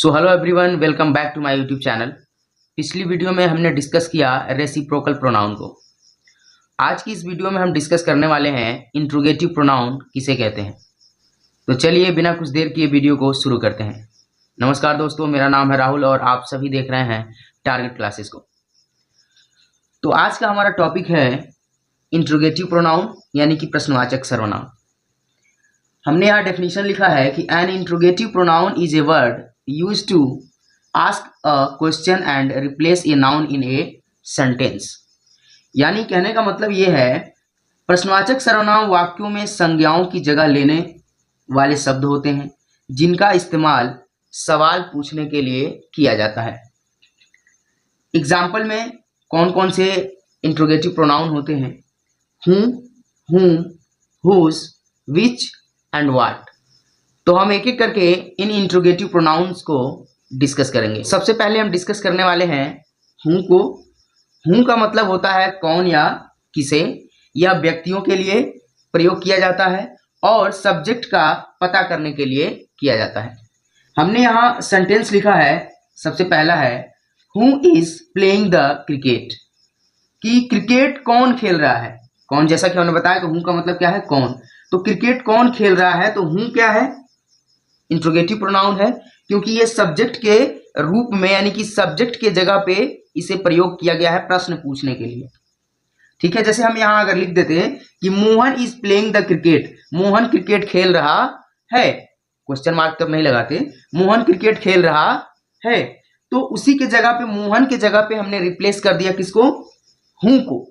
So hello everyone, welcome back to my YouTube channel. पिछली video में हमने discuss किया रेसिप्रोकल प्रोनाउन को। आज की इस वीडियो में हम डिस्कस करने वाले हैं इंट्रोगेटिव प्रोनाउन किसे कहते हैं। तो चलिए बिना कुछ देर किए वीडियो को शुरू करते हैं। नमस्कार दोस्तों, मेरा नाम है राहुल और आप सभी देख रहे हैं टारगेट क्लासेस को। तो आज का हमारा टॉपिक है इंट्रोगेटिव प्रोनाउन यानी कि प्रश्नवाचक सर्वनाम। हमने यहाँ डेफिनेशन लिखा है कि an interrogative pronoun is a word used to ask a question and replace a noun in a sentence। यानी कहने का मतलब ये है, प्रश्नवाचक सर्वनाम वाक्यों में संज्ञाओं की जगह लेने वाले शब्द होते हैं जिनका इस्तेमाल सवाल पूछने के लिए किया जाता है। एग्जाम्पल में कौन कौन से इंट्रोगेटिव प्रोनाउन होते हैं? whom, whose, which and what। तो हम एक एक करके इन इंट्रोगेटिव प्रोनाउंस को डिस्कस करेंगे। सबसे पहले हम डिस्कस करने वाले हैं हूँ को। हूँ का मतलब होता है कौन या किसे, यह व्यक्तियों के लिए प्रयोग किया जाता है और सब्जेक्ट का पता करने के लिए किया जाता है। हमने यहाँ सेंटेंस लिखा है, सबसे पहला है who is playing the cricket, कि क्रिकेट कौन खेल रहा है। कौन, जैसा कि हमने बताया कि हूँ का मतलब क्या है, कौन। तो क्रिकेट कौन खेल रहा है, तो हूँ क्या है, इंट्रोगेटिव प्रोनाउन है, क्योंकि ये सब्जेक्ट के रूप में यानी कि सब्जेक्ट के जगह पे इसे प्रयोग किया गया है प्रश्न पूछने के लिए। ठीक है, जैसे हम यहाँ अगर लिख देते हैं कि Mohan is playing the cricket, Mohan cricket खेल रहा है, क्वेश्चन मार्क तब नहीं लगाते, मोहन क्रिकेट खेल रहा है, तो उसी के जगह पे, मोहन के जगह पे हमने रिप्लेस कर दिया किसको, हूं को।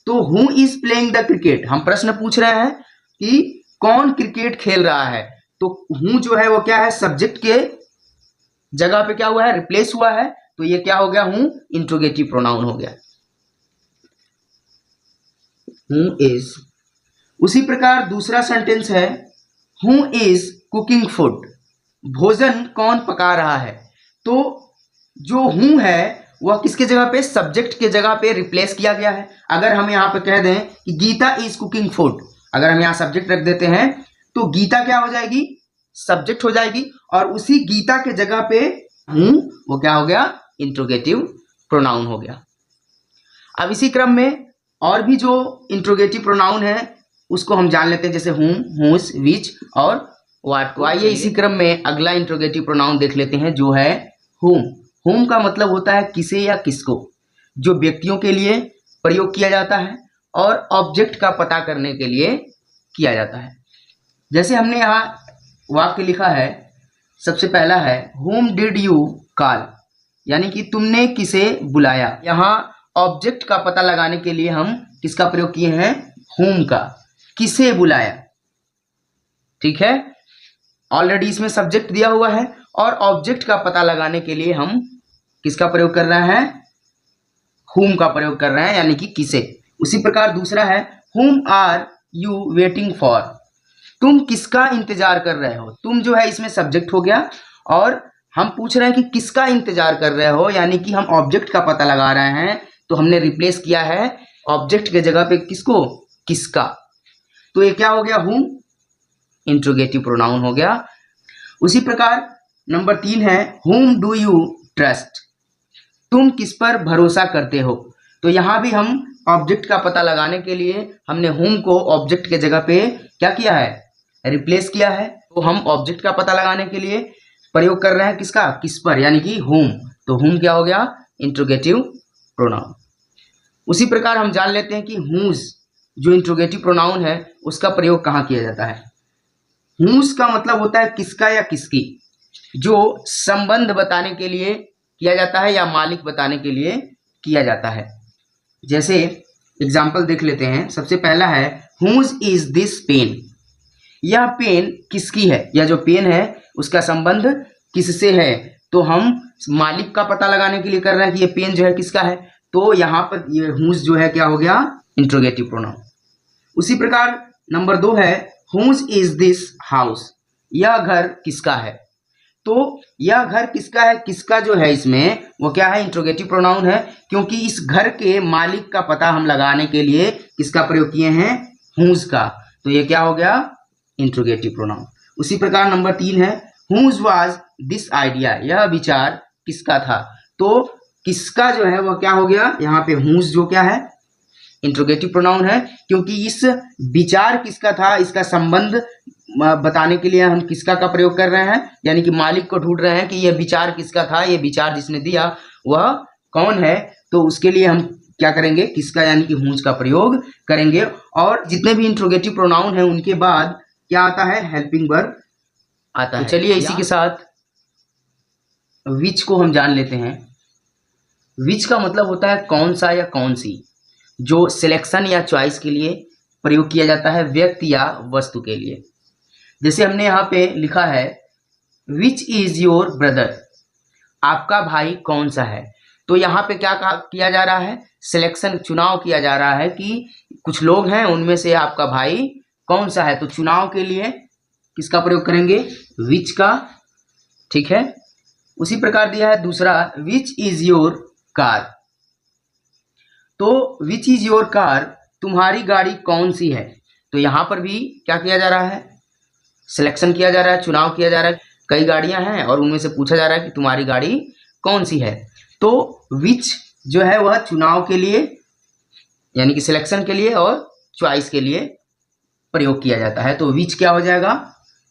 तो who is playing the cricket, हम प्रश्न पूछ रहे हैं कि कौन क्रिकेट खेल रहा है, तो हूं जो है वो क्या है, सब्जेक्ट के जगह पे क्या हुआ है, रिप्लेस हुआ है, तो ये क्या हो गया, हूं इंट्रोगेटिव प्रोनाउन हो गया, हूं इज। उसी प्रकार दूसरा सेंटेंस है हु इज कुकिंग फूड, भोजन कौन पका रहा है। तो जो हूं है वह किसके जगह पे, सब्जेक्ट के जगह पे रिप्लेस किया गया है। अगर हम यहाँ पे कह दें कि गीता इज कुकिंग फूड, अगर हम यहाँ सब्जेक्ट रख देते हैं तो गीता क्या हो जाएगी, सब्जेक्ट हो जाएगी, और उसी गीता के जगह पे हूं वो क्या हो गया, इंट्रोगेटिव प्रोनाउन हो गया। अब इसी क्रम में और भी जो इंट्रोगेटिव प्रोनाउन है उसको हम जान लेते हैं, जैसे whom, whose, which और what को। आइए इसी क्रम में अगला इंट्रोगेटिव प्रोनाउन देख लेते हैं जो है whom। whom का मतलब होता है किसे या किसको, जो व्यक्तियों के लिए प्रयोग किया जाता है और ऑब्जेक्ट का पता करने के लिए किया जाता है। जैसे हमने यहाँ वाक्य लिखा है, सबसे पहला है whom did you call, यानी कि तुमने किसे बुलाया। यहाँ ऑब्जेक्ट का पता लगाने के लिए हम किसका प्रयोग किए हैं, whom का, किसे बुलाया। ठीक है, ऑलरेडी इसमें सब्जेक्ट दिया हुआ है और ऑब्जेक्ट का पता लगाने के लिए हम किसका प्रयोग कर रहे हैं, whom का प्रयोग कर रहे हैं, यानी कि किसे। उसी प्रकार दूसरा है whom are you waiting for, तुम किसका इंतजार कर रहे हो। तुम जो है इसमें सब्जेक्ट हो गया और हम पूछ रहे हैं कि किसका इंतजार कर रहे हो, यानी कि हम ऑब्जेक्ट का पता लगा रहे हैं, तो हमने रिप्लेस किया है ऑब्जेक्ट के जगह पे किसको, किसका। तो ये क्या हो गया, whom इंट्रोगेटिव प्रोनाउन हो गया। उसी प्रकार नंबर 3 है whom do you trust, तुम किस पर भरोसा करते हो। तो यहाँ भी हम ऑब्जेक्ट का पता लगाने के लिए हमने whom को ऑब्जेक्ट के जगह पे क्या किया है, रिप्लेस किया है। तो हम ऑब्जेक्ट का पता लगाने के लिए प्रयोग कर रहे हैं किसका, किस पर, यानी कि whom। तो whom क्या हो गया, इंट्रोगेटिव प्रोनाउन। उसी प्रकार हम जान लेते हैं कि whose जो इंट्रोगेटिव प्रोनाउन है उसका प्रयोग कहाँ किया जाता है। whose का मतलब होता है किसका या किसकी, जो संबंध बताने के लिए किया जाता है या मालिक बताने के लिए किया जाता है। जैसे एग्जाम्पल देख लेते हैं, सबसे पहला है whose is this pen, यह पेन किसकी है, या जो पेन है उसका संबंध किससे है। तो हम मालिक का पता लगाने के लिए कर रहे हैं कि ये पेन जो है किसका है, तो यहाँ पर ये whose जो है क्या हो गया, इंट्रोगेटिव प्रोनाउन। उसी प्रकार नंबर 2 है whose is this house, यह घर किसका है। तो यह घर किसका है, किसका जो है इसमें वो क्या है, इंट्रोगेटिव प्रोनाउन है, क्योंकि इस घर के मालिक का पता हम लगाने के लिए किसका प्रयोग किए हैं, whose का। तो ये क्या हो गया, इंट्रोगेटिव प्रोनाउन। उसी प्रकार नंबर 3 है whose was this idea, यह विचार किसका था। तो किसका जो है वह क्या हो गया, यहाँ पे whose जो क्या है इंट्रोगेटिव प्रोनाउन है, क्योंकि इस विचार किसका था इसका संबंध बताने के लिए हम किसका का प्रयोग कर रहे हैं, यानी कि मालिक को ढूंढ रहे हैं कि यह विचार किसका था, यह विचार जिसने दिया वह कौन है। तो उसके लिए हम क्या करेंगे, किसका यानी कि whose का प्रयोग करेंगे। और जितने भी इंट्रोगेटिव प्रोनाउन है उनके बाद क्या आता है, हेल्पिंग वर्ब आता है। तो चलिए इसी के साथ विच को हम जान लेते हैं। विच का मतलब होता है कौन सा या कौन सी, जो सिलेक्शन या चॉइस के लिए प्रयोग किया जाता है व्यक्ति या वस्तु के लिए। जैसे हमने यहाँ पे लिखा है विच इज योर ब्रदर, आपका भाई कौन सा है। तो यहाँ पे क्या किया जा रहा है, सिलेक्शन चुनाव किया जा रहा है कि कुछ लोग हैं उनमें से आपका भाई कौन सा है। तो चुनाव के लिए किसका प्रयोग करेंगे, विच का, ठीक है। उसी प्रकार दिया है दूसरा विच इज योर कार। तो विच इज योर कार, तुम्हारी गाड़ी कौन सी है। तो यहाँ पर भी क्या किया जा रहा है, सिलेक्शन किया जा रहा है, चुनाव किया जा रहा है। कई गाड़ियां हैं और उनमें से पूछा जा रहा है कि तुम्हारी गाड़ी कौन सी है। तो विच जो है वह चुनाव के लिए यानी कि सिलेक्शन के लिए और चॉइस के लिए प्रयोग किया जाता है। तो विच क्या हो जाएगा,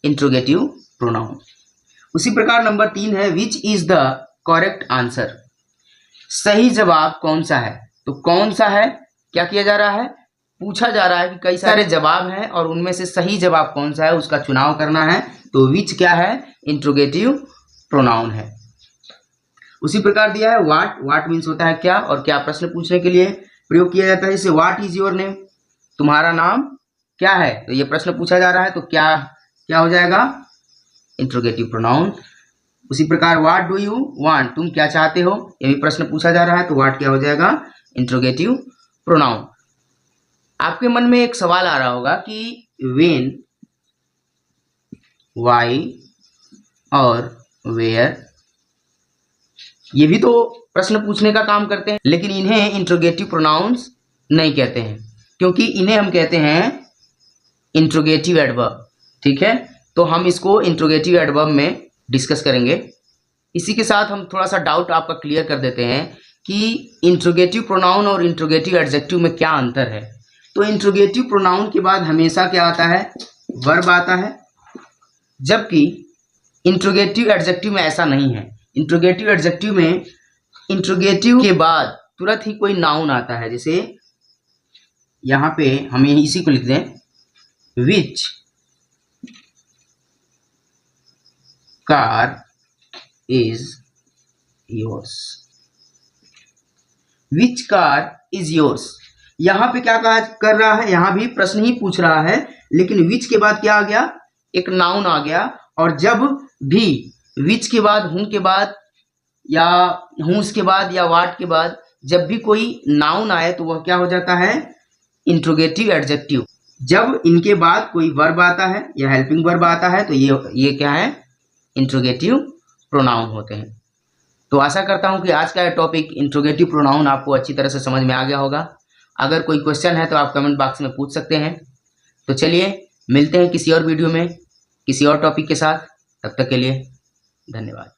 इंट्रोगेटिव प्रोनाउन। उसी प्रकार नंबर 3 है which is the correct answer, सही जवाब कौन सा है। तो कौन सा है क्या किया जा रहा है, पूछा जा रहा है कि कई सारे जवाब हैं और उनमें से सही जवाब कौन सा है उसका चुनाव करना है। तो विच क्या है, इंट्रोगेटिव प्रोनाउन है। उसी प्रकार दिया है व्हाट, व्हाट मीन्स होता है क्या, और क्या प्रश्न पूछने के लिए प्रयोग किया जाता है। जैसे व्हाट इज योर नेम, तुम्हारा नाम क्या है। तो ये प्रश्न पूछा जा रहा है तो क्या हो जाएगा, इंट्रोगेटिव प्रोनाउन। उसी प्रकार व्हाट डू यू वांट, तुम क्या चाहते हो, ये भी प्रश्न पूछा जा रहा है तो व्हाट क्या हो जाएगा, इंट्रोगेटिव प्रोनाउन। आपके मन में एक सवाल आ रहा होगा कि व्हेन, व्हाई और वेयर ये भी तो प्रश्न पूछने का काम करते हैं, लेकिन इन्हें इंट्रोगेटिव प्रोनाउंस नहीं कहते हैं, क्योंकि इन्हें हम कहते हैं इंट्रोगेटिव एडवर्ब। ठीक है, तो हम इसको इंट्रोगेटिव एडवर्ब में डिस्कस करेंगे। इसी के साथ हम थोड़ा सा डाउट आपका क्लियर कर देते हैं कि इंट्रोगेटिव प्रोनाउन और इंट्रोगेटिव एडजेक्टिव में क्या अंतर है। तो इंट्रोगेटिव प्रोनाउन के बाद हमेशा क्या आता है, वर्ब आता है, जबकि इंट्रोगेटिव एडजेक्टिव में ऐसा नहीं है। इंट्रोगेटिव एडजेक्टिव में इंट्रोगेटिव के बाद तुरंत ही कोई नाउन आता है। जैसे यहाँ पे हम इसी को लिख दें, which car is yours, which car is yours. यहाँ पे क्या कहा कर रहा है, यहाँ भी प्रश्न ही पूछ रहा है, लेकिन विच के बाद क्या आ गया, एक नाउन आ गया। और जब भी विच के बाद, हूं के बाद या हूंस के बाद या वाट के बाद जब भी कोई नाउन आए तो वह क्या हो जाता है, इंट्रोगेटिव एडजेक्टिव। जब इनके बाद कोई वर्ब आता है या हेल्पिंग वर्ब आता है तो ये क्या है, इंट्रोगेटिव प्रोनाउन होते हैं। तो आशा करता हूं कि आज का टॉपिक इंट्रोगेटिव प्रोनाउन आपको अच्छी तरह से समझ में आ गया होगा। अगर कोई क्वेश्चन है तो आप कमेंट बॉक्स में पूछ सकते हैं। तो चलिए मिलते हैं किसी और वीडियो में किसी और टॉपिक के साथ, तब तक के लिए धन्यवाद।